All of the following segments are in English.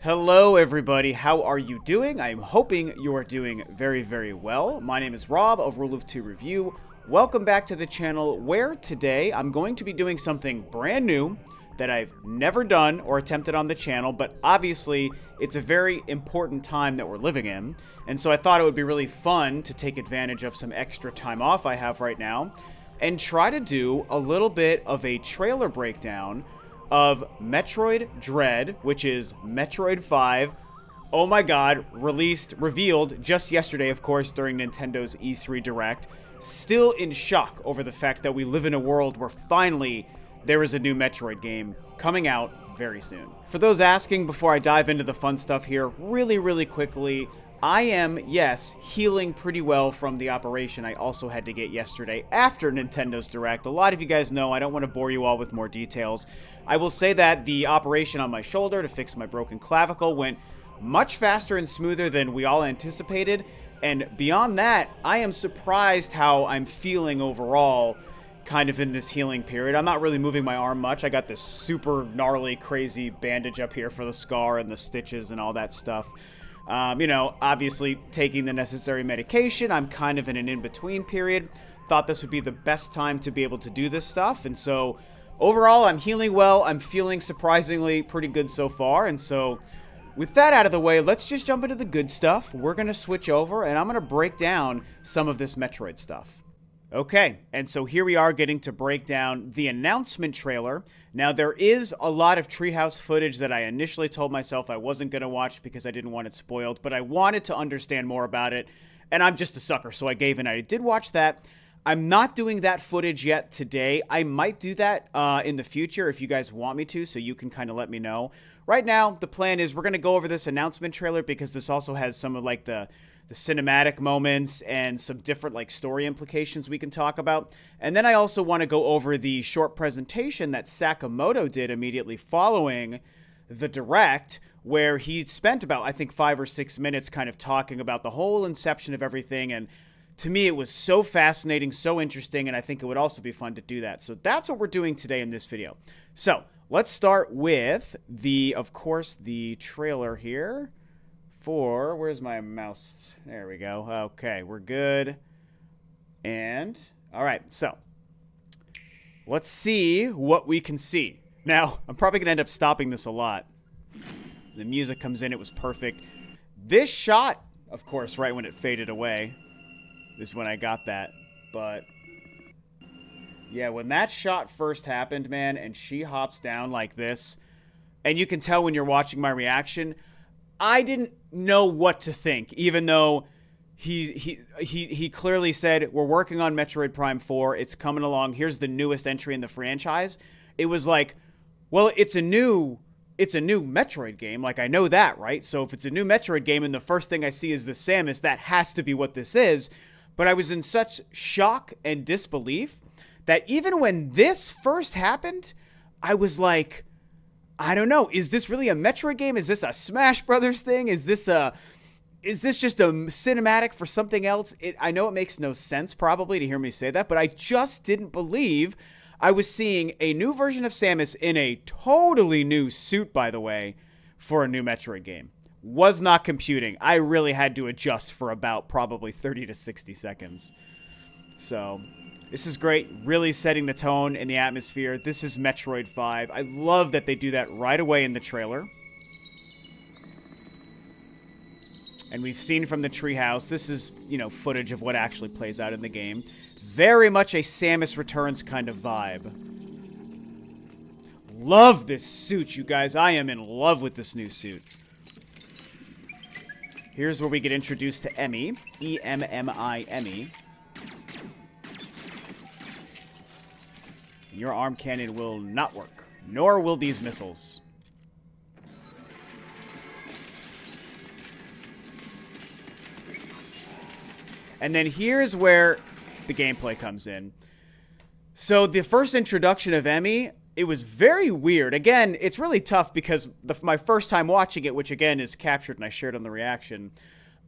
Hello everybody, how are you doing? I'm hoping you are doing very, very well. My name is Rob of Rule of Two Review. Welcome back to the channel where today I'm going to be doing something brand new that I've never done or attempted on the channel, but obviously it's a very important time that we're living in, and so I thought it would be really fun to take advantage of some extra time off I have right now and try to do a little bit of a trailer breakdown of Metroid Dread, which is Metroid 5. Oh my god, revealed just yesterday, of course, during Nintendo's E3 Direct. Still in shock over the fact that we live in a world where finally there is a new Metroid game coming out very soon. For those asking, before I dive into the fun stuff here, really quickly, I am, yes, healing pretty well from the operation I also had to get yesterday after Nintendo's Direct. A lot of you guys know I don't want to bore you all with more details. I will say that the operation on my shoulder to fix my broken clavicle went much faster and smoother than we all anticipated. And beyond that, I am surprised how I'm feeling overall kind of in this healing period. I'm not really moving my arm much. I got this super gnarly, crazy bandage up here for the scar and the stitches and all that stuff. Obviously taking the necessary medication. I'm kind of in an in-between period. Thought this would be the best time to be able to do this stuff. And so overall, I'm healing well. I'm feeling surprisingly pretty good so far. And so with that out of the way, let's just jump into the good stuff. We're going to switch over and I'm going to break down some of this Metroid stuff. Okay, and so here we are getting to break down the announcement trailer. Now, there is a lot of Treehouse footage that I initially told myself I wasn't going to watch because I didn't want it spoiled, but I wanted to understand more about it, and I'm just a sucker, so I gave in. I did watch that. I'm not doing that footage yet today. I might do that in the future if you guys want me to, so you can kind of let me know. Right now, the plan is we're going to go over this announcement trailer because this also has some of like the cinematic moments and some different like story implications we can talk about. And then I also want to go over the short presentation that Sakamoto did immediately following the Direct, where he spent about, I think, 5 or 6 minutes kind of talking about the whole inception of everything. And to me, it was so fascinating, so interesting, and I think it would also be fun to do that. So that's what we're doing today in this video. So let's start with of course, the trailer here. Where's my mouse? There we go. Okay, we're good. And, all right, so let's see what we can see. Now, I'm probably going to end up stopping this a lot. The music comes in. It was perfect. This shot, of course, right when it faded away, is when I got that. But, yeah, when that shot first happened, man, and she hops down like this, and you can tell when you're watching my reaction, I didn't know what to think, even though he clearly said, we're working on Metroid Prime 4, it's coming along, here's the newest entry in the franchise. It was like, well, it's a new Metroid game, like I know that, right? So if it's a new Metroid game and the first thing I see is the Samus, that has to be what this is. But I was in such shock and disbelief that even when this first happened, I was like, I don't know. Is this really a Metroid game? Is this a Smash Brothers thing? Is this just a cinematic for something else? I know it makes no sense probably to hear me say that, but I just didn't believe I was seeing a new version of Samus in a totally new suit, by the way, for a new Metroid game. Was not computing. I really had to adjust for about probably 30 to 60 seconds. So this is great, really setting the tone and the atmosphere. This is Metroid 5. I love that they do that right away in the trailer. And we've seen from the treehouse, this is, footage of what actually plays out in the game. Very much a Samus Returns kind of vibe. Love this suit, you guys. I am in love with this new suit. Here's where we get introduced to Emmy. E-M-M-I, Emmy. Your arm cannon will not work, nor will these missiles. And then here's where the gameplay comes in. So the first introduction of Emmy, it was very weird. Again, it's really tough because my first time watching it, which again is captured and I shared on the reaction,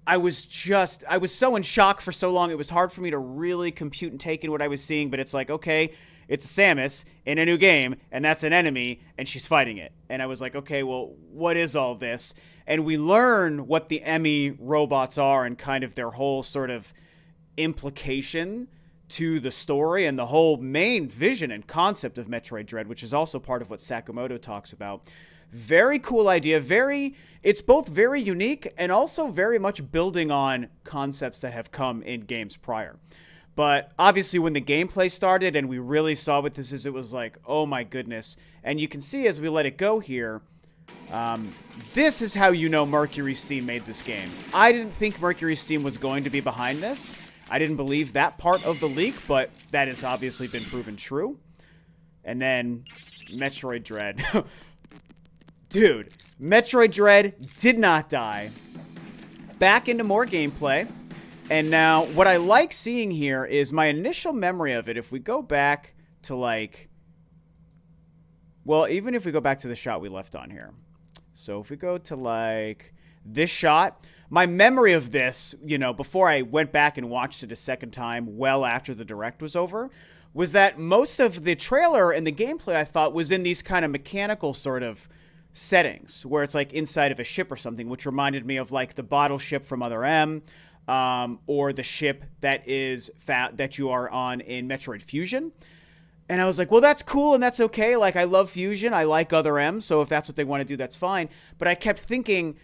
I was so in shock for so long. It was hard for me to really compute and take in what I was seeing, but it's like, okay, it's Samus in a new game, and that's an enemy, and she's fighting it. And I was like, okay, well, what is all this? And we learn what the Emmy robots are and kind of their whole sort of implication to the story and the whole main vision and concept of Metroid Dread, which is also part of what Sakamoto talks about. Very cool idea. It's both very unique and also very much building on concepts that have come in games prior. But obviously when the gameplay started and we really saw what this is, it was like, oh my goodness. And you can see as we let it go here, this is how you know Mercury Steam made this game. I didn't think Mercury Steam was going to be behind this. I didn't believe that part of the leak, but that has obviously been proven true. And then Metroid Dread. Dude, Metroid Dread did not die. Back into more gameplay. And now, what I like seeing here is my initial memory of it. If we go back to, like... Well, even if we go back to the shot we left on here. So if we go to, like, this shot... My memory of this, you know, before I went back and watched it a second time, well after the Direct was over, was that most of the trailer and the gameplay, I thought, was in these kind of mechanical sort of settings where it's like inside of a ship or something, which reminded me of like the bottle ship from Other M, or the ship that that you are on in Metroid Fusion. And I was like, well, that's cool and that's okay. Like, I love Fusion. I like Other M. So if that's what they want to do, that's fine. But I kept thinking,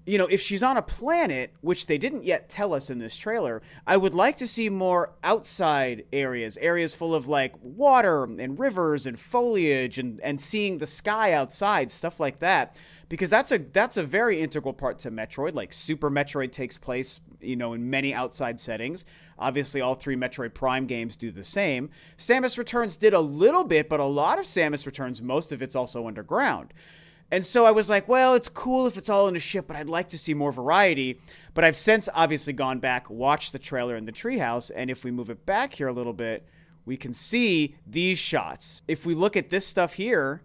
you know, if she's on a planet, which they didn't yet tell us in this trailer, I would like to see more outside areas full of like water and rivers and foliage and seeing the sky outside, stuff like that. Because that's a very integral part to Metroid. Like Super Metroid takes place, you know, in many outside settings. Obviously, all three Metroid Prime games do the same. Samus Returns did a little bit, but a lot of Samus Returns, most of it's also underground. And so I was like, well, it's cool if it's all in a ship, but I'd like to see more variety. But I've since obviously gone back, watched the trailer in the treehouse, and if we move it back here a little bit, we can see these shots. If we look at this stuff here,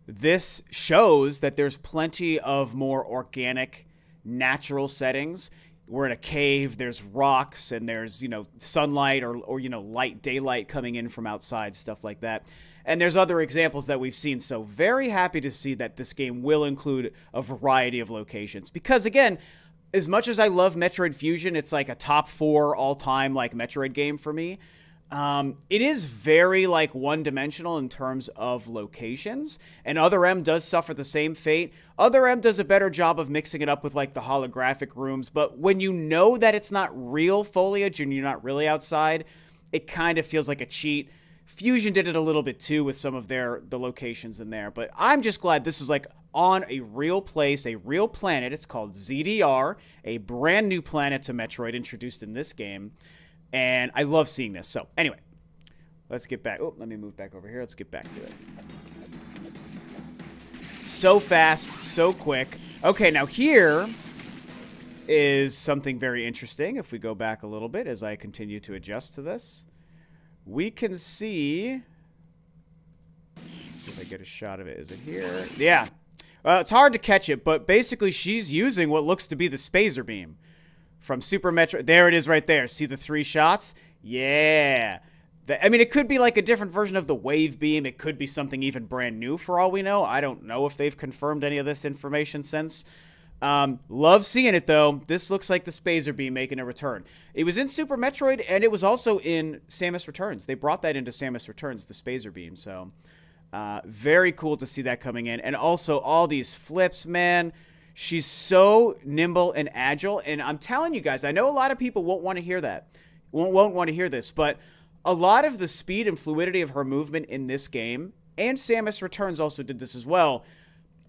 this shows that there's plenty of more organic, natural settings. We're in a cave, there's rocks, and there's, you know, sunlight or you know, light daylight coming in from outside, stuff like that. And there's other examples that we've seen. So very happy to see that this game will include a variety of locations. Because again, as much as I love Metroid Fusion, it's like a top 4 all-time like Metroid game for me. It is very like one-dimensional in terms of locations. And Other M does suffer the same fate. Other M does a better job of mixing it up with like the holographic rooms. But when you know that it's not real foliage and you're not really outside, it kind of feels like a cheat. Fusion did it a little bit too with some of the locations in there. But I'm just glad this is like on a real place, a real planet. It's called ZDR, a brand new planet to Metroid introduced in this game. And I love seeing this. So anyway, let's get back. Oh, let me move back over here. Let's get back to it. So fast, so quick. Okay, now here is something very interesting. If we go back a little bit as I continue to adjust to this. We can see, let's see if I get a shot of it. Is it here? Yeah. It's hard to catch it, but basically she's using what looks to be the Spazer Beam from Super Metroid. There it is right there. See the 3 shots? Yeah. I mean, it could be like a different version of the Wave Beam. It could be something even brand new for all we know. I don't know if they've confirmed any of this information since. Love seeing it, though. This looks like the Spazer Beam making a return. It was in Super Metroid, and it was also in Samus Returns. They brought that into Samus Returns, the Spazer Beam, so very cool to see that coming in. And also, all these flips, man. She's so nimble and agile, and I'm telling you guys, I know a lot of people won't want to hear that. Won't want to hear this, but a lot of the speed and fluidity of her movement in this game, and Samus Returns also did this as well,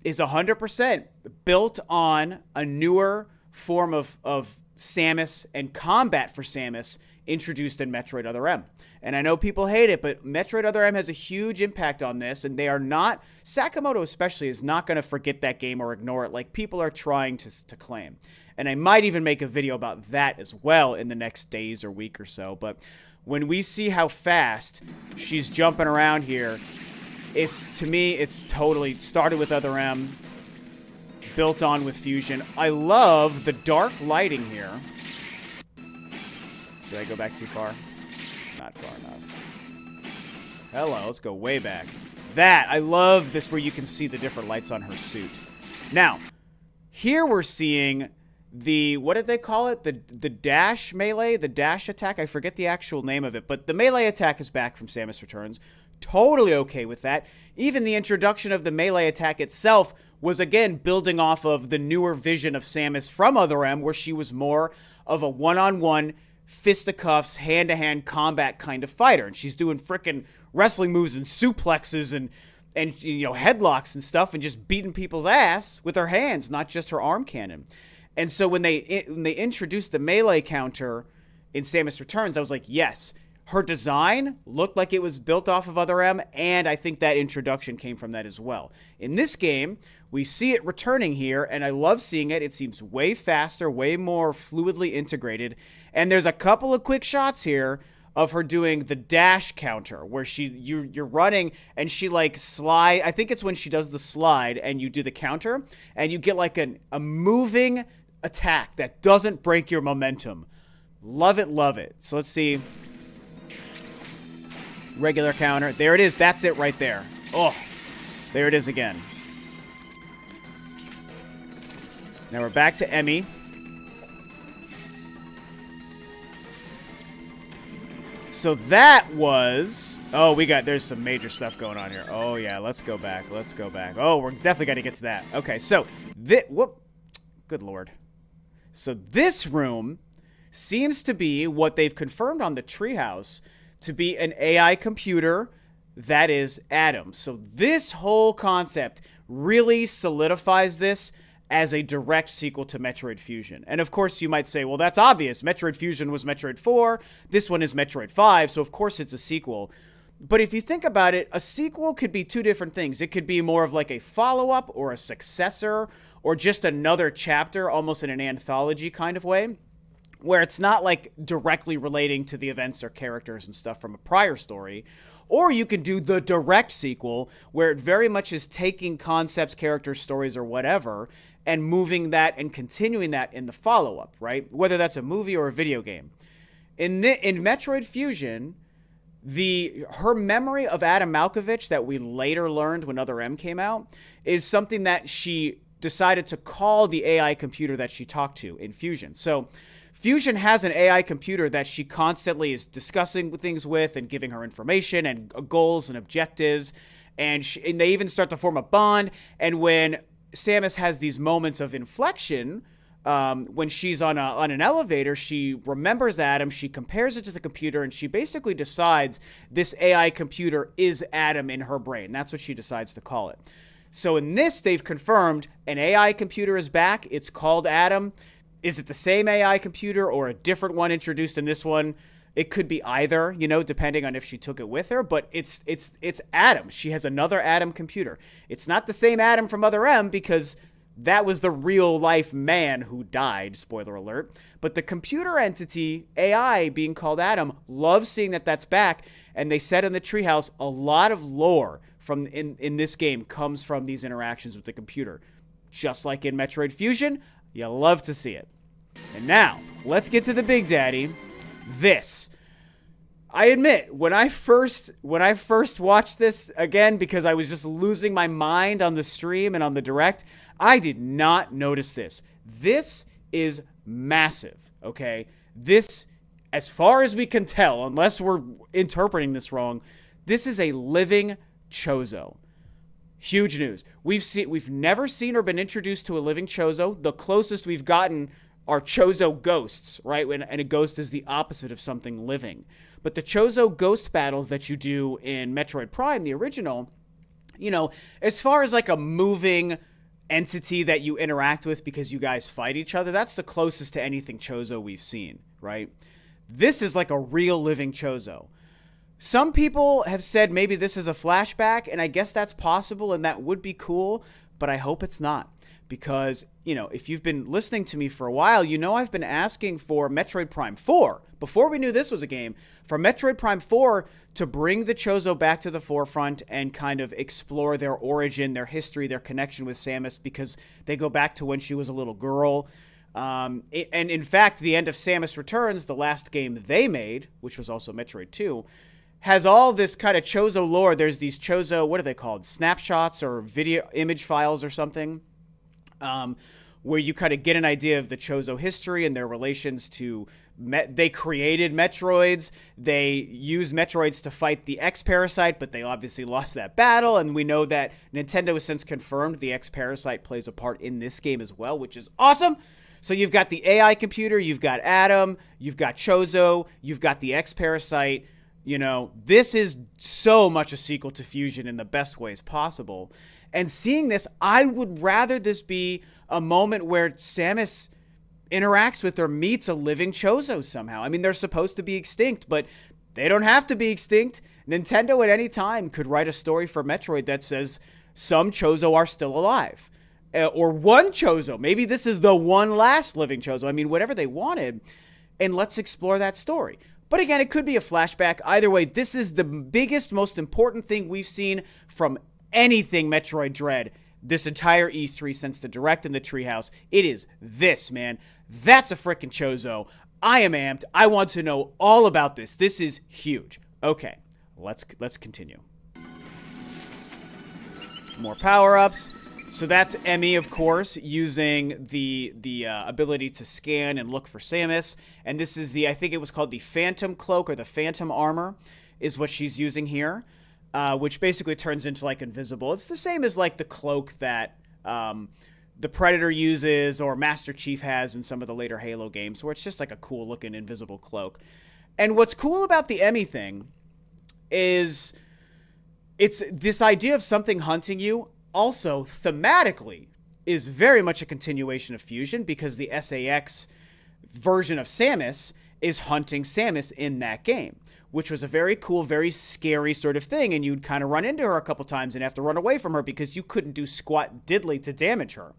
is 100% built on a newer form of Samus and combat for Samus introduced in Metroid Other M. And I know people hate it, but Metroid Other M has a huge impact on this, and they are not, Sakamoto especially, is not going to forget that game or ignore it like people are trying to claim. And I might even make a video about that as well in the next days or week or so. But when we see how fast she's jumping around here, to me, it's totally started with Other M, built on with Fusion. I love the dark lighting here. Did I go back too far? Not far enough. Hello, let's go way back. I love this where you can see the different lights on her suit. Now, here we're seeing the, what did they call it? The dash melee, the dash attack. I forget the actual name of it, but the melee attack is back from Samus Returns. Totally okay with that. Even the introduction of the melee attack itself was, again, building off of the newer vision of Samus from Other M, where she was more of a one-on-one, fisticuffs, hand-to-hand combat kind of fighter. And she's doing frickin' wrestling moves and suplexes and you know, headlocks and stuff, and just beating people's ass with her hands, not just her arm cannon. And so when they introduced the melee counter in Samus Returns, I was like, yes, her design looked like it was built off of Other M, and I think that introduction came from that as well. In this game, we see it returning here, and I love seeing it. It seems way faster, way more fluidly integrated, and there's a couple of quick shots here of her doing the dash counter, where you're running and she like slide. I think it's when she does the slide and you do the counter, and you get like a moving attack that doesn't break your momentum. Love it, love it. So let's see. Regular counter. There it is. That's it right there. Oh, there it is again. Now we're back to Emmy. So that was... Oh, there's some major stuff going on here. Oh, yeah, let's go back. Let's go back. Oh, we're definitely got to get to that. Okay, so... Whoop. Good Lord. So this room seems to be what they've confirmed on the treehouse to be an AI computer that is Adam. So this whole concept really solidifies this as a direct sequel to Metroid Fusion. And of course you might say, well, that's obvious. Metroid Fusion was Metroid 4. This one is Metroid 5. So of course it's a sequel. But if you think about it, a sequel could be two different things. It could be more of like a follow-up or a successor or just another chapter, almost in an anthology kind of way, where it's not like directly relating to the events or characters and stuff from a prior story. Or you can do the direct sequel, where it very much is taking concepts, characters, stories, or whatever, and moving that and continuing that in the follow-up, right? Whether that's a movie or a video game. In Metroid Fusion, her memory of Adam Malkovich that we later learned when Other M came out is something that she decided to call the AI computer that she talked to in Fusion. So Fusion has an AI computer that she constantly is discussing things with and giving her information and goals and objectives. And they even start to form a bond. And when Samus has these moments of inflection, when she's on an elevator, she remembers Adam, she compares it to the computer, and she basically decides this AI computer is Adam in her brain. That's what she decides to call it. So in this, they've confirmed an AI computer is back. It's called Adam. Is it the same AI computer or a different one introduced in this one? It could be either, you know, depending on if she took it with her, but it's Adam. She has another Adam computer. It's not the same Adam from Other M, because that was the real life man who died, spoiler alert. But the computer entity, AI, being called Adam, loves seeing that that's back. And they said in the treehouse, a lot of lore from in this game comes from these interactions with the computer. Just like in Metroid Fusion, you love to see it. And now, let's get to the big daddy. This. I admit, when I first watched this, again, because I was just losing my mind on the stream and on the direct, I did not notice this. This is massive, okay? This, as far as we can tell, unless we're interpreting this wrong, this is a living Chozo. Huge news. We've never seen or been introduced to a living Chozo. The closest we've gotten are Chozo ghosts, right? And a ghost is the opposite of something living. But the Chozo ghost battles that you do in Metroid Prime, the original, you know, as far as like a moving entity that you interact with because you guys fight each other, that's the closest to anything Chozo we've seen, right? This is like a real living Chozo. Some people have said maybe this is a flashback, and I guess that's possible, and that would be cool, but I hope it's not. Because, you know, if you've been listening to me for a while, you know I've been asking for Metroid Prime 4, before we knew this was a game, for Metroid Prime 4 to bring the Chozo back to the forefront and kind of explore their origin, their history, their connection with Samus, because they go back to when she was a little girl. And in fact, the end of Samus Returns, the last game they made, which was also Metroid 2, has all this kind of Chozo lore. There's these Chozo, what are they called? Snapshots or video image files or something, where you kind of get an idea of the Chozo history and their relations to. They created Metroids. They used Metroids to fight the X-Parasite, but they obviously lost that battle. And we know that Nintendo has since confirmed the X-Parasite plays a part in this game as well, which is awesome. So you've got the AI computer, you've got Adam, you've got Chozo, you've got the X-Parasite. You know, this is so much a sequel to Fusion in the best ways possible. And seeing this, I would rather this be a moment where Samus interacts with or meets a living Chozo somehow. I mean, they're supposed to be extinct, but they don't have to be extinct. Nintendo at any time could write a story for Metroid that says some Chozo are still alive. Or one Chozo. Maybe this is the one last living Chozo. I mean, whatever they wanted. And let's explore that story. But again, it could be a flashback. Either way, this is the biggest, most important thing we've seen from anything Metroid Dread this entire E3 since the Direct and the Treehouse. It is this, man. That's a frickin' Chozo. I am amped. I want to know all about this. This is huge. Okay, let's continue. More power-ups. So that's Emmy, of course, using the ability to scan and look for Samus. And this is I think it was called the Phantom Cloak or the Phantom Armor is what she's using here, which basically turns into, like, invisible. It's the same as, like, the cloak that the Predator uses or Master Chief has in some of the later Halo games, where it's just, like, a cool-looking invisible cloak. And what's cool about the Emmy thing is it's this idea of something hunting you. Also, thematically, is very much a continuation of Fusion because the SAX version of Samus is hunting Samus in that game, which was a very cool, very scary sort of thing, and you'd kind of run into her a couple times and have to run away from her because you couldn't do squat diddly to damage her,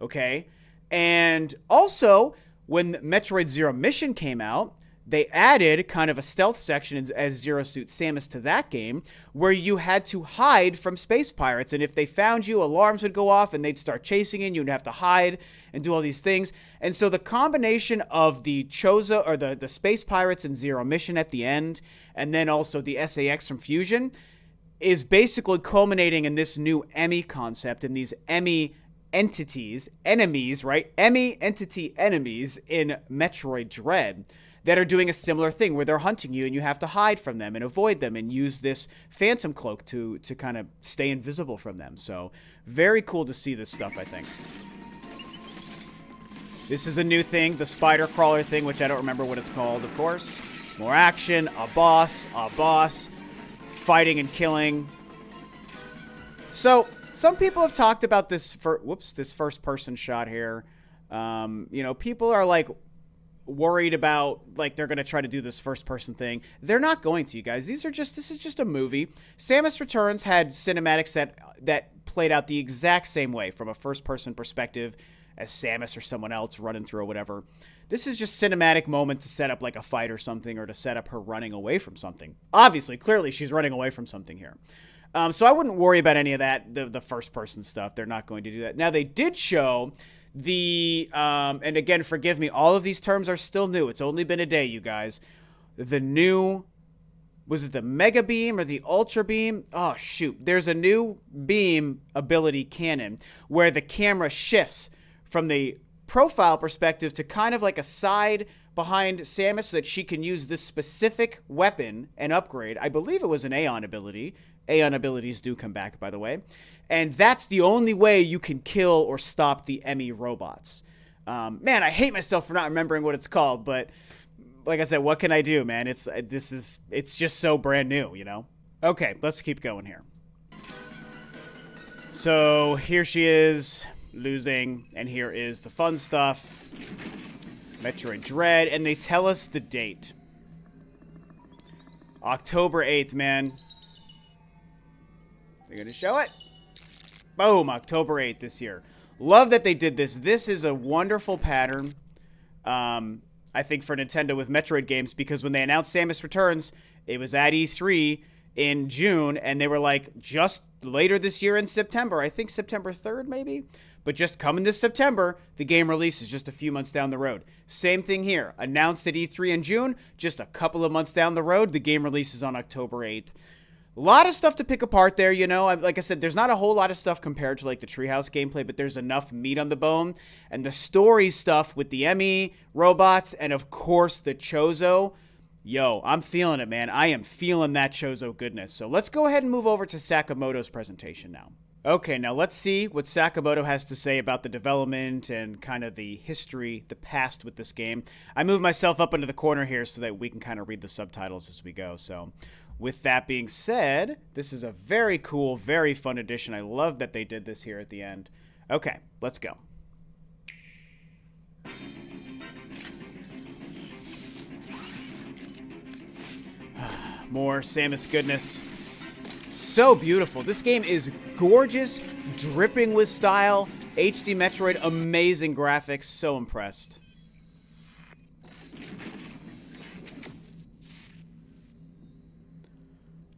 okay? And also, when Metroid Zero Mission came out, they added kind of a stealth section as Zero Suit Samus to that game where you had to hide from space pirates. And if they found you, alarms would go off and they'd start chasing you and you'd have to hide and do all these things. And so the combination of the Chozo or the space pirates in Zero Mission at the end and then also the SAX from Fusion is basically culminating in this new Emmy concept and these Emmy entities, enemies, right? Emmy entity enemies in Metroid Dread that are doing a similar thing where they're hunting you and you have to hide from them and avoid them and use this Phantom Cloak to kind of stay invisible from them. So very cool to see this stuff, I think. This is a new thing, the spider crawler thing, which I don't remember what it's called, of course. More action, a boss, fighting and killing. So some people have talked about this this first person shot here. You know, people are like worried about, like, they're going to try to do this first person thing. They're not going to, you guys. This is just a movie. Samus Returns had cinematics that played out the exact same way from a first person perspective as Samus or someone else running through or whatever. This is just cinematic moment to set up like a fight or something or to set up her running away from something. Obviously, clearly she's running away from something here. So I wouldn't worry about any of that, the first person stuff. They're not going to do that. Now, they did show and again, forgive me, all of these terms are still new. It's only been a day, you guys. The new, was it the Mega Beam or the Ultra Beam? Oh, shoot. There's a new beam ability cannon where the camera shifts from the profile perspective to kind of like a side behind Samus so that she can use this specific weapon and upgrade. I believe it was an Aeon ability. Aeon abilities do come back, by the way. And that's the only way you can kill or stop the Emmy robots. Man, I hate myself for not remembering what it's called, but like I said, what can I do, man? It's just so brand new, you know? Okay, let's keep going here. So here she is, losing, and here is the fun stuff. Metroid Dread, and they tell us the date. October 8th, man. They're going to show it. Boom, October 8th this year. Love that they did this. This is a wonderful pattern, I think, for Nintendo with Metroid games, because when they announced Samus Returns, it was at E3 in June, and they were like, just later this year in September, I think September 3rd maybe, But just coming this September, the game release is just a few months down the road. Same thing here. Announced at E3 in June, just a couple of months down the road, the game releases on October 8th. A lot of stuff to pick apart there, you know. Like I said, there's not a whole lot of stuff compared to like the Treehouse gameplay, but there's enough meat on the bone. And the story stuff with the Emmy robots and, of course, the Chozo. Yo, I'm feeling it, man. I am feeling that Chozo goodness. So let's go ahead and move over to Sakamoto's presentation now. Okay, now let's see what Sakamoto has to say about the development and kind of the history, the past with this game. I moved myself up into the corner here so that we can kind of read the subtitles as we go. So with that being said, this is a very cool, very fun edition. I love that they did this here at the end. Okay, let's go. More Samus goodness. So beautiful. This game is gorgeous, dripping with style, HD Metroid, amazing graphics. So impressed.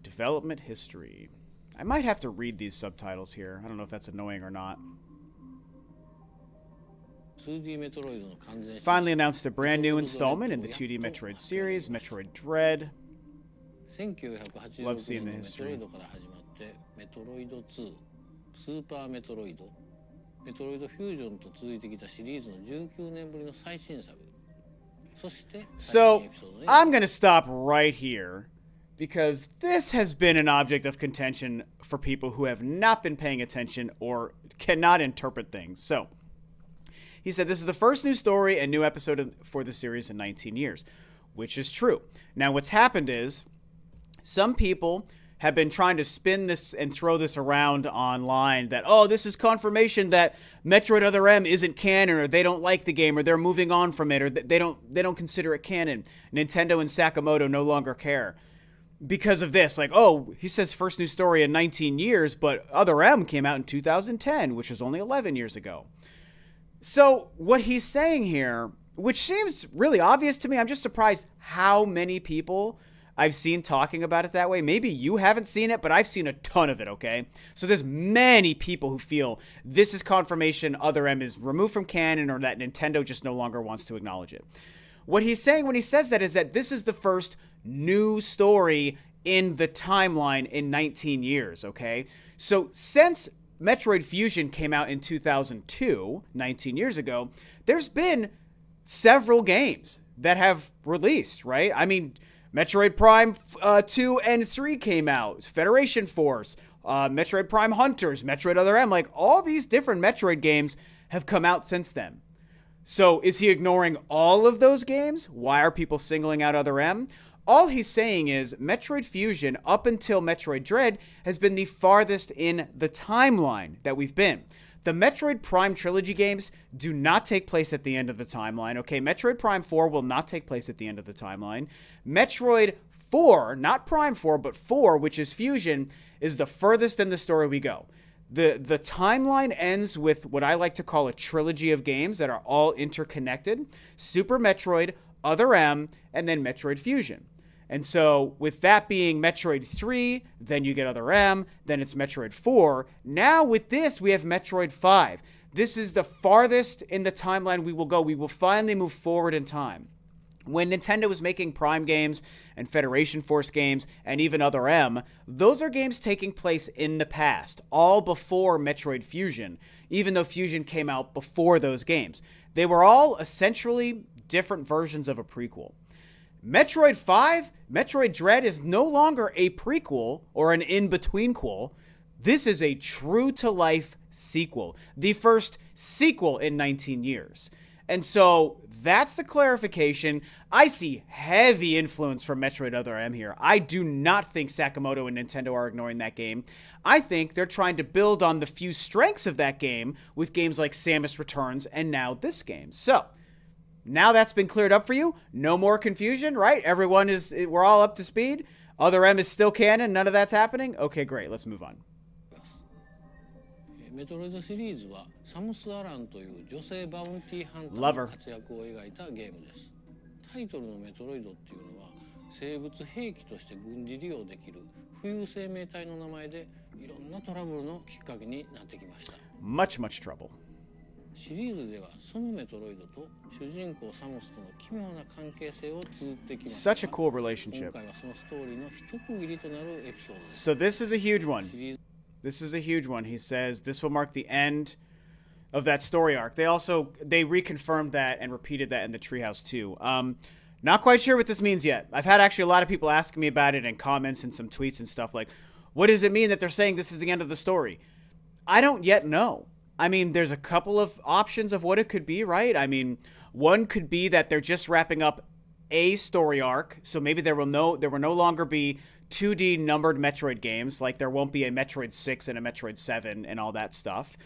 Development history. I might have to read these subtitles here. I don't know if that's annoying or not. Finally announced a brand new installment in the 2D Metroid series, Metroid Dread. Love seeing the history. So, I'm going to stop right here because this has been an object of contention for people who have not been paying attention or cannot interpret things. So, he said this is the first new story and new episode for the series in 19 years, which is true. Now, what's happened is some people have been trying to spin this and throw this around online that, oh, this is confirmation that Metroid Other M isn't canon, or they don't like the game, or they're moving on from it, or they don't consider it canon. Nintendo and Sakamoto no longer care because of this. Like, oh, he says first new story in 19 years, but Other M came out in 2010, which was only 11 years ago. So what he's saying here, which seems really obvious to me, I'm just surprised how many people I've seen talking about it that way. Maybe you haven't seen it, but I've seen a ton of it, okay? So there's many people who feel this is confirmation Other M is removed from canon, or that Nintendo just no longer wants to acknowledge it. What he's saying when he says that is that this is the first new story in the timeline in 19 years, okay? So since Metroid Fusion came out in 2002, 19 years ago, there's been several games that have released, right? I mean, Metroid Prime 2 and 3 came out. Federation Force, Metroid Prime Hunters, Metroid Other M. Like, all these different Metroid games have come out since then. So, is he ignoring all of those games? Why are people singling out Other M? All he's saying is Metroid Fusion, up until Metroid Dread, has been the farthest in the timeline that we've been. The Metroid Prime Trilogy games do not take place at the end of the timeline. Okay, Metroid Prime 4 will not take place at the end of the timeline. Metroid 4, not Prime 4, but 4, which is Fusion, is the furthest in the story we go. The timeline ends with what I like to call a trilogy of games that are all interconnected. Super Metroid, Other M, and then Metroid Fusion. And so, with that being Metroid 3, then you get Other M, then it's Metroid 4. Now, with this, we have Metroid 5. This is the farthest in the timeline we will go. We will finally move forward in time. When Nintendo was making Prime games and Federation Force games and even Other M, those are games taking place in the past, all before Metroid Fusion, even though Fusion came out before those games. They were all essentially different versions of a prequel. Metroid 5, Metroid Dread, is no longer a prequel or an in-between-quel. This is a true-to-life sequel. The first sequel in 19 years. And so that's the clarification. I see heavy influence from Metroid Other M here. I do not think Sakamoto and Nintendo are ignoring that game. I think they're trying to build on the few strengths of that game with games like Samus Returns and now this game. So, now that's been cleared up for you. No more confusion, right? We're all up to speed. Other M is still canon. None of that's happening. Okay, great. Let's move on. メトロイドシリーズはサムス・アランという女性バウンティーハンターの活躍を描いたゲームです。タイトルのメトロイドっていうのは生物兵器として軍事利用できる浮遊生命体の名前でいろんなトラブルのきっかけになってきました。Much trouble. シリーズではそのメトロイドと主人公サムスとの奇妙な関係性を綴ってきました Such a cool relationship. 今回はそのストーリーの一区切りとなるエピソードです So this is a huge one. This is a huge one. He says this will mark the end of that story arc. They reconfirmed that and repeated that in the Treehouse too. Not quite sure what this means yet. I've had actually a lot of people asking me about it in comments and some tweets and stuff like, what does it mean that they're saying this is the end of the story? I don't yet know. I mean, there's a couple of options of what it could be, right? I mean, one could be that they're just wrapping up a story arc, so maybe there will no longer be 2D numbered Metroid games, like there won't be a Metroid 6 and a Metroid 7 and all that stuff.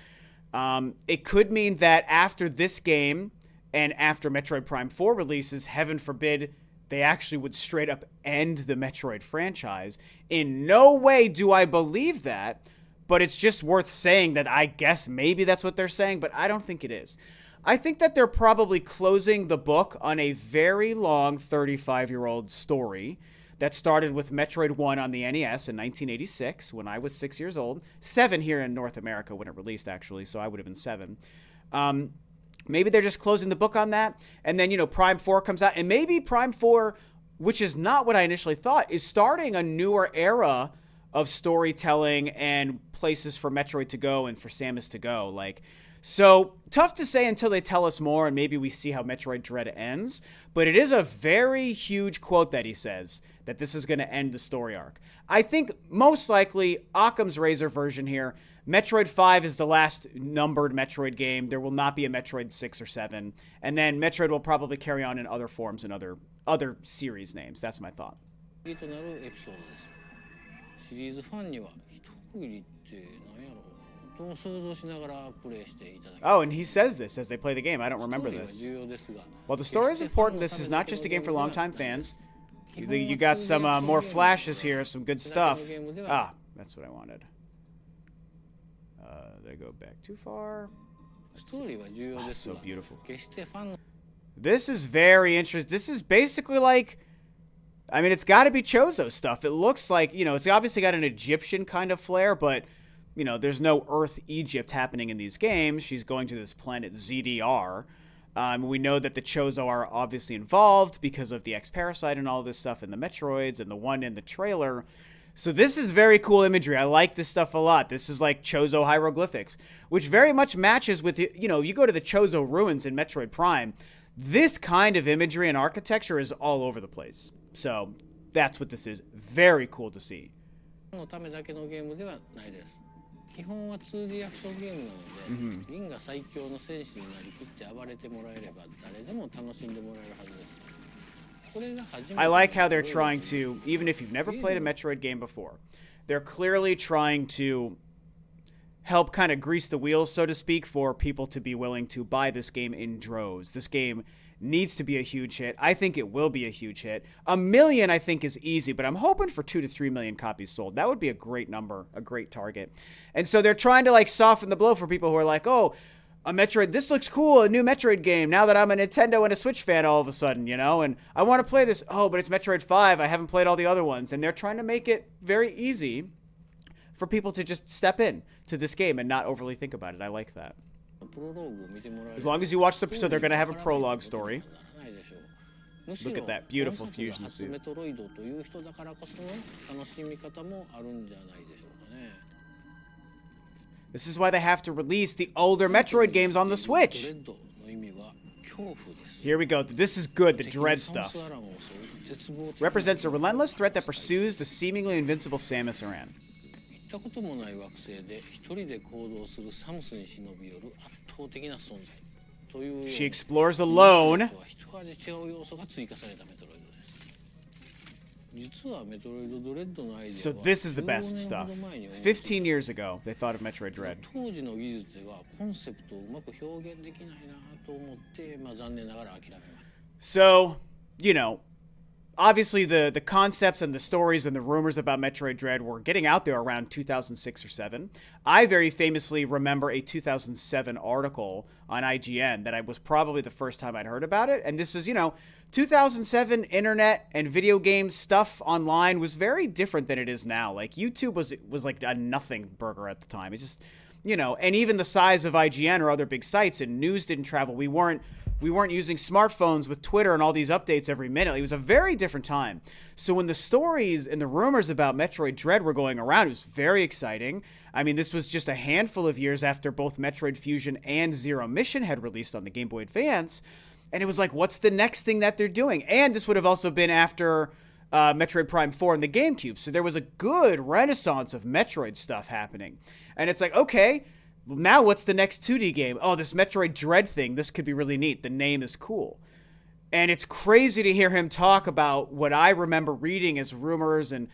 It could mean that after this game and after Metroid Prime 4 releases, heaven forbid, they actually would straight up end the Metroid franchise. In no way do I believe that, but it's just worth saying that I guess maybe that's what they're saying, but I don't think it is. I think that they're probably closing the book on a very long 35-year-old story that started with Metroid 1 on the NES in 1986 when I was 6 years old. 7 here in North America when it released, actually, so I would have been 7. Maybe they're just closing the book on that, and then, Prime 4 comes out, and maybe Prime 4, which is not what I initially thought, is starting a newer era of storytelling and places for Metroid to go and for Samus to go. So tough to say until they tell us more and maybe we see how Metroid Dread ends. But it is a very huge quote that he says that this is going to end the story arc. I think most likely Occam's Razor version here, Metroid 5 is the last numbered Metroid game. There will not be a Metroid 6 or 7. And then Metroid will probably carry on in other forms and other series names. That's my thought. シリーズファンには一区切りって何やろうと想像しながらプレイしていただきます。 Oh, and he says this as they play the game. I don't remember this. While the story is important, this is not just a game for longtime fans. You got some more flashes here, some good stuff. Ah, that's what I wanted. Did I go back too far? Oh, so beautiful. This is very interesting. This is basically like, I mean, it's got to be Chozo stuff. It looks like, it's obviously got an Egyptian kind of flair, but, there's no Earth Egypt happening in these games. She's going to this planet ZDR. We know that the Chozo are obviously involved because of the X-Parasite and all this stuff in the Metroids and the one in the trailer. So this is very cool imagery. I like this stuff a lot. This is like Chozo hieroglyphics, which very much matches with, you go to the Chozo ruins in Metroid Prime. This kind of imagery and architecture is all over the place. So that's what this is. Very cool to see. 基本は 2D アクションゲームなので、リンが最強の戦士になりきって暴れてもらえれば誰でも楽しんでもらえるはずです。これが初めて I like how they're trying to, even if you've never played a Metroid game before, they're clearly trying to help kind of grease the wheels, so to speak, for people to be willing to buy this game in droves. This game needs to be a huge hit. I think it will be a huge hit. 1 million, I think, is easy, but I'm hoping for 2 to 3 million copies sold. That would be a great number, a great target. And so they're trying to soften the blow for people who are like, oh, a Metroid, this looks cool, a new Metroid game, now that I'm a Nintendo and a Switch fan all of a sudden, and I want to play this. Oh, but it's Metroid 5. I haven't played all the other ones. And they're trying to make it very easy for people to just step in to this game and not overly think about it. I like that. As long as you watch the... So they're going to have a prologue story. Look at that beautiful fusion suit. This is why they have to release the older Metroid games on the Switch. Here we go. This is good, the Dread stuff. Represents a relentless threat that pursues the seemingly invincible Samus Aran. She explores alone. So this is the best stuff. 15 years ago, they thought of Metroid Dread. So, obviously the concepts and the stories and the rumors about Metroid Dread were getting out there around 2006 or 7. I very famously remember a 2007 article on IGN that was probably the first time I'd heard about it. And this is, 2007 internet and video game stuff online was very different than it is now. YouTube was like a nothing burger at the time. you know, and even the size of IGN or other big sites, and news didn't travel. We weren't using smartphones with Twitter and all these updates every minute. It was a very different time. So when the stories and the rumors about Metroid Dread were going around, it was very exciting. I mean, this was just a handful of years after both Metroid Fusion and Zero Mission had released on the Game Boy Advance. And it was like, what's the next thing that they're doing? And this would have also been after Metroid Prime 4 and the GameCube. So there was a good renaissance of Metroid stuff happening. And it's like, okay, now what's the next 2D game? Oh, this Metroid Dread thing. This could be really neat. The name is cool. And it's crazy to hear him talk about what I remember reading as rumors and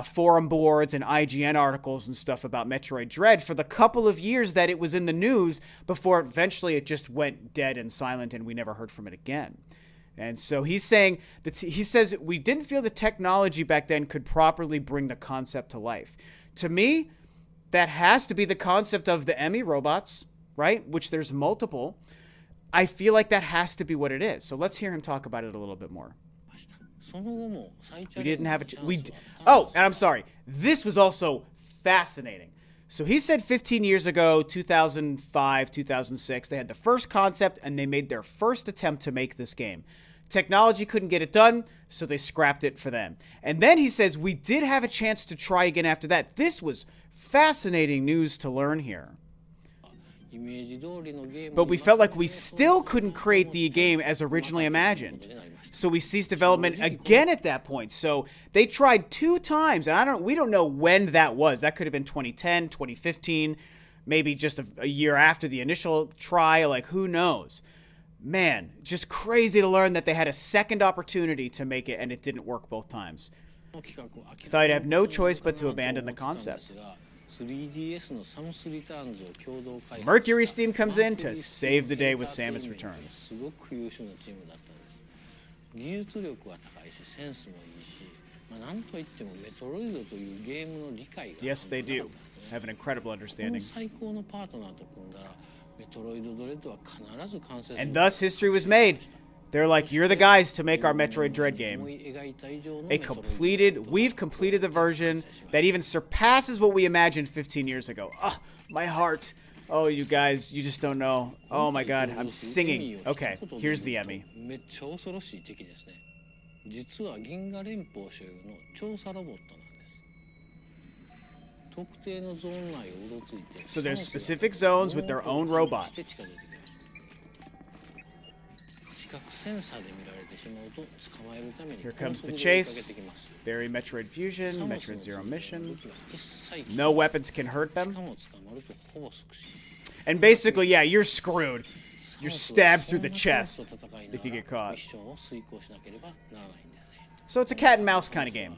forum boards and IGN articles and stuff about Metroid Dread for the couple of years that it was in the news before eventually it just went dead and silent and we never heard from it again. And so he's saying that he says we didn't feel the technology back then could properly bring the concept to life. To me, that has to be the concept of the Emmy robots, right? Which there's multiple. I feel like that has to be what it is. So let's hear him talk about it a little bit more. We didn't have oh, and I'm sorry. This was also fascinating. So he said 15 years ago, 2005, 2006, they had the first concept and they made their first attempt to make this game. Technology couldn't get it done, so they scrapped it for them. And then he says, we did have a chance to try again after that. This was fascinating news to learn here. But we felt like we still couldn't create the game as originally imagined. So we ceased development again at that point. So they tried 2 times, and we don't know when that was. That could have been 2010, 2015, maybe just a year after the initial try. Like, who knows? Man, just crazy to learn that they had a second opportunity to make it, and it didn't work both times. Thought I'd have no choice but to abandon the concept. Mercury Steam comes in to save the day with Samus Returns. Yes, they do. Have an incredible understanding. And thus history was made. They're like, you're the guys to make our Metroid Dread game. We've completed the version that even surpasses what we imagined 15 years ago. Oh, my heart. Oh, you guys, you just don't know. Oh my god, I'm singing. Okay, here's the Emmy. So there's specific zones with their own robot. Here comes the chase. Very Metroid Fusion, Metroid Zero Mission. No weapons can hurt them. And basically, yeah, you're screwed. You're stabbed through the chest if you get caught. So it's a cat and mouse kind of game.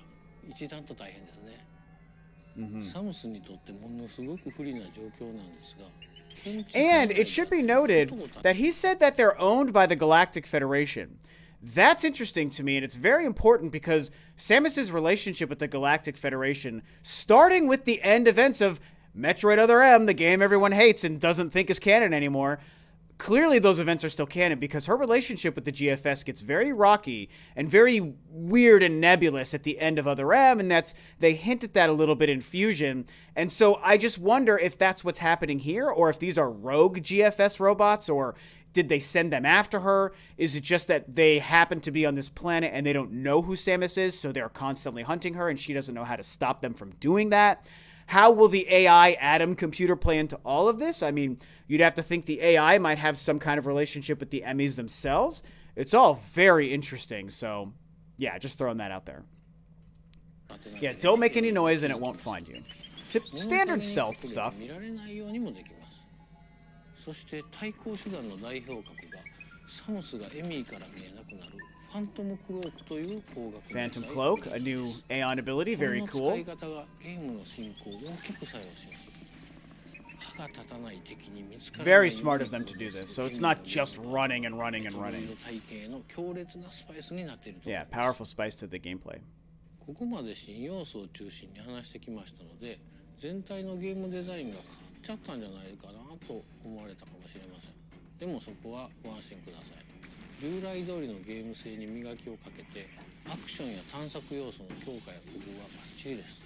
And it should be noted that he said that they're owned by the Galactic Federation. That's interesting to me, and it's very important because Samus's relationship with the Galactic Federation, starting with the end events of Metroid Other M, the game everyone hates and doesn't think is canon anymore, clearly those events are still canon because her relationship with the GFS gets very rocky and very weird and nebulous at the end of Other M, and they hint at that a little bit in Fusion. And so I just wonder if that's what's happening here, or if these are rogue GFS robots, or did they send them after her? Is it just that they happen to be on this planet and they don't know who Samus is, so they're constantly hunting her and she doesn't know how to stop them from doing that? How will the AI Atom computer play into all of this? I mean, you'd have to think the AI might have some kind of relationship with the Emmys themselves. It's all very interesting. So, yeah, just throwing that out there. Yeah, don't make any noise and it won't find you. Standard stealth stuff. Phantom Cloak, a new Aeon ability, very cool. Very smart of them to do this, so it's not just running and running and running. Yeah, powerful spice to the gameplay. ここまで新要素を中心に話してきましたので、全体のゲームデザインが変わっちゃったんじゃないかなと思われたかもしれません。でもそこはご安心ください。従来通りのゲーム性に磨きをかけて、アクションや探索要素の強化や工夫はバッチリです。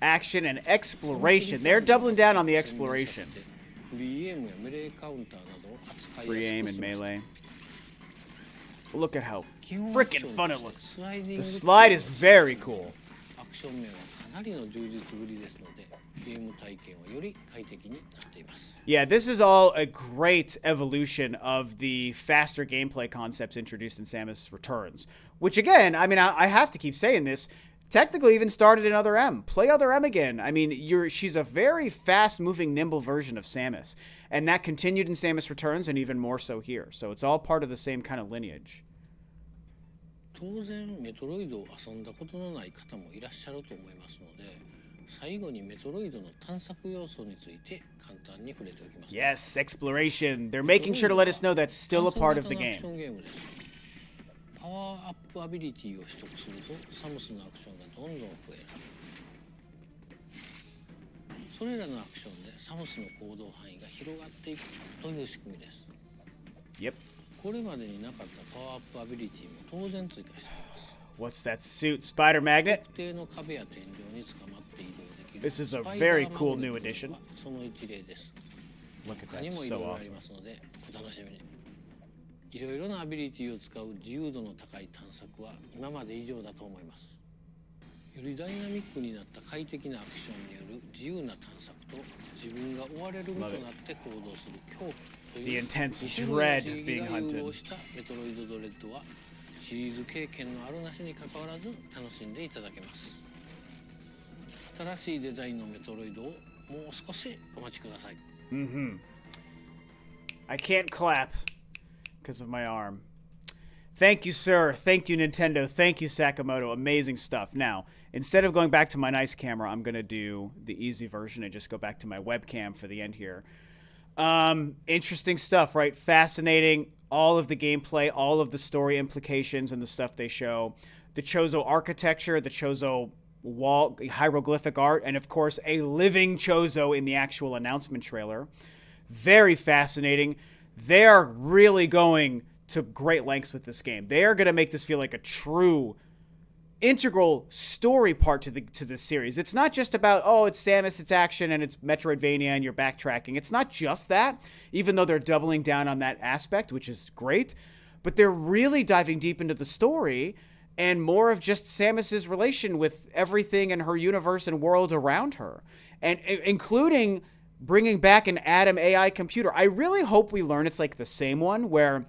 action, and exploration. They're doubling down on the exploration. Free aim and melee. Look at how freaking fun it looks. The slide is very cool. Yeah, this is all a great evolution of the faster gameplay concepts introduced in Samus Returns. Which again, I mean, I have to keep saying this, technically even started in Other M. Play Other M again. I mean, she's a very fast-moving, nimble version of Samus. And that continued in Samus Returns and even more so here. So it's all part of the same kind of lineage. 当然メトロイドを遊んだことのない方もいらっしゃると思いますので、最後にメトロイドの探索要素について簡単に触れておきます。Yes, exploration. They're making sure to let us know that's still a part of the game. パワーアップアビリティを取得するとサムスのアクションがどんどん増える。それらのアクションでサムスの行動範囲が広がっていくという仕組みです。Yep. これまでになかったパワーアップアビリティも当然追加しています。What's that suit? Spider magnet? 特定の壁や天井に捕まって移動できる。This is a very cool new addition. その一例です。 Look at 他 that, にもいろ so いろあり awesome. ますのでお楽しみに。いろいろなアビリティを使う自由度の高い探索は今まで以上だと思います。よりダイナミックになった快適なアクションによる自由な探索と自分が追われる身となって行動する恐怖という The intense 2種類の dread 刺 of 激 being が融 hunted. 合したメトロイドドレッドはシリーズ経験のあるなしにかかわらず楽しんでいただけます。新しいデザインのメトロイドをもう少しお待ちください。I can't clap because of my arm. Thank you, sir. Thank you, Nintendo. Thank you, Sakamoto. Amazing stuff. Now, instead of going back to my nice camera, I'm going to do the easy version and just go back to my webcam for the end here. Interesting stuff, right? Fascinating. All of the gameplay, all of the story implications and the stuff they show. The Chozo architecture, the Chozo wall, hieroglyphic art, and of course, a living Chozo in the actual announcement trailer. Very fascinating. They are really going to great lengths with this game. They are going to make this feel like a true integral story part to the series. It's not just about, oh, it's Samus, it's action, and it's Metroidvania, and you're backtracking. It's not just that, even though they're doubling down on that aspect, which is great. But they're really diving deep into the story and more of just Samus's relation with everything in her universe and world around her. And including bringing back an Adam AI computer. I really hope we learn it's like the same one where...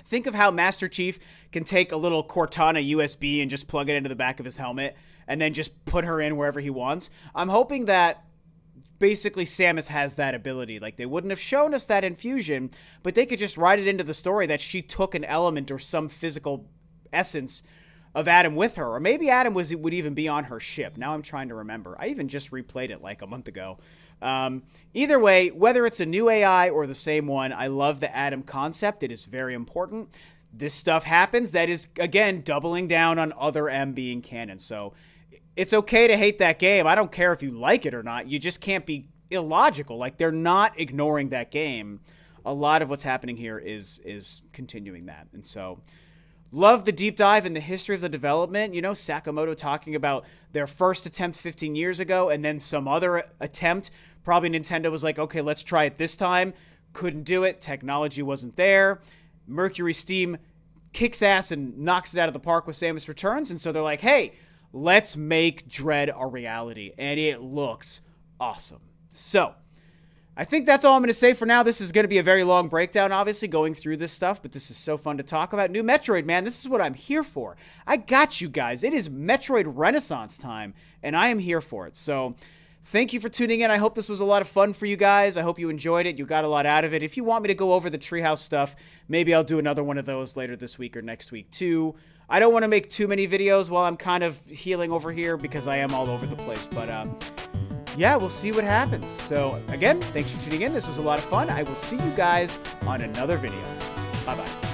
Think of how Master Chief can take a little Cortana USB and just plug it into the back of his helmet and then just put her in wherever he wants. I'm hoping that basically Samus has that ability. Like, they wouldn't have shown us that in Fusion, but they could just write it into the story that she took an element or some physical essence of Adam with her. Or maybe Adam would even be on her ship. Now I'm trying to remember. I even just replayed it like a month ago. Either way, whether it's a new AI or the same one, I love the Adam concept. It is very important. This stuff happens. That is, again, doubling down on Other M being canon. So it's okay to hate that game. I don't care if you like it or not. You just can't be illogical. Like, they're not ignoring that game. A lot of what's happening here is continuing that. And so... Love the deep dive in the history of the development. You know, Sakamoto talking about their first attempt 15 years ago and then some other attempt. Probably Nintendo was like, okay, let's try it this time. Couldn't do it. Technology wasn't there. Mercury Steam kicks ass and knocks it out of the park with Samus Returns. And so they're like, hey, let's make Dread a reality. And it looks awesome. So... I think that's all I'm going to say for now. This is going to be a very long breakdown, obviously, going through this stuff, but this is so fun to talk about. New Metroid, man, this is what I'm here for. I got you guys. It is Metroid Renaissance time, and I am here for it. So thank you for tuning in. I hope this was a lot of fun for you guys. I hope you enjoyed it. You got a lot out of it. If you want me to go over the Treehouse stuff, maybe I'll do another one of those later this week or next week, too. I don't want to make too many videos while I'm kind of healing over here because I am all over the place, but... yeah, we'll see what happens. So, again, thanks for tuning in. This was a lot of fun. I will see you guys on another video. Bye-bye.